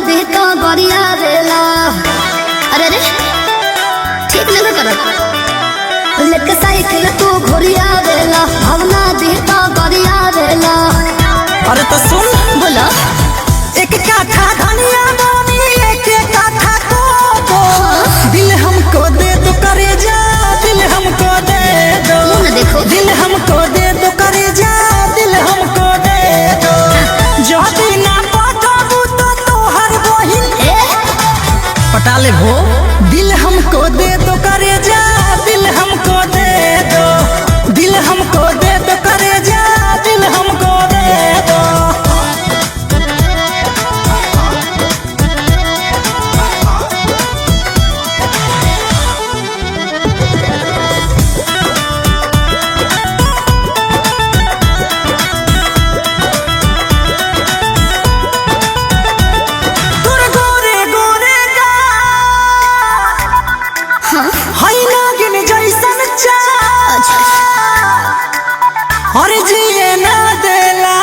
दे तो बढ़िया बेला। अरे रे ठीक नहीं कर लेके साइकिल तू घुरिया बेला भावना दे तो बढ़िया बेला। अरे तो सुन बोला एक काठा धनिया बोनी एक काठा को दिल हमको दे दो करे जा दिल हमको दे दो देखो दिल हमको दे दो करे जा दिल हमको दे दो जो बिना पटाबू तो तोहर बहिन पटा ले भो दिल हमको दे दो करे जा दिल हमको दे दो दिल हमको दे दो करे जा दिल हमको दे दो। अरे जिए ना देला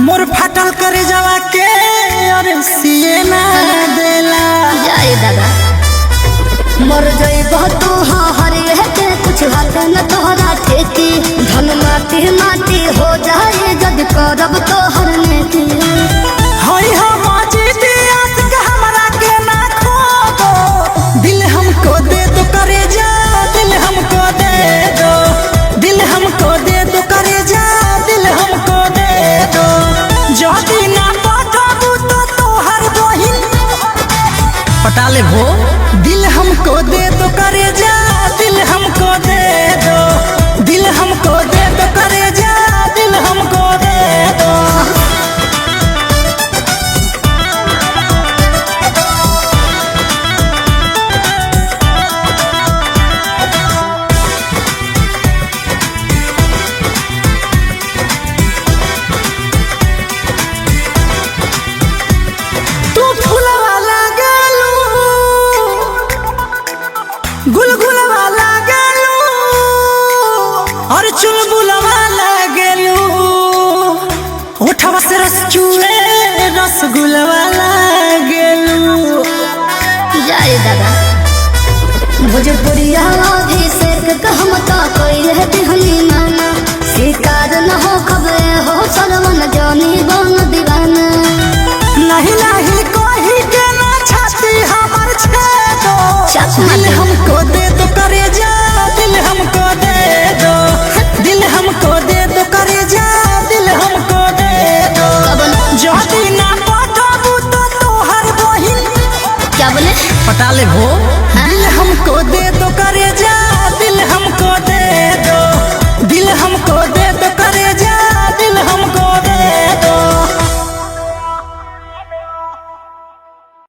मोर फाटल करे जावा के अरे सिए ना देला जाए दादा मर जाई बहुत हरे के कुछ हाथ न तोहरा ठेकी धन माटी माटी हो जाए जब करब तोहर नेकी। हई हम जीती आस के हमरा के ना खोबो दिल हमको दे दो करे जा दिल हमको दे दो दिल हमको दे दो करे जा दिल हमको दे दो जो बिना पटाबू तो तोहर बहिन पटा ले भो दिल हमको दे दो करे जा दिल हमको दे दो दिल हमको दे दो करे जा दिल हमको दे दो। गुलगुलवा लागलू और चुलबुलवा लागलू ओठवा से रस चुए रसगुलवा लागलू जाए दादा भोजपुरिया अभिषेक कहम तो कोई रहती हनी माना शिकार न हो खबे हो सरवन जानी बन दीवाना। नहीं नहीं कोई के ना छाती हमर छेदो दिल हमको दे दो करे जा दिल हमको दे दो दिल हमको दे दो करे जा दिल हमको दे दो जो बिना पटाबू तो तोहर बहिन क्या बोले पटा ले भो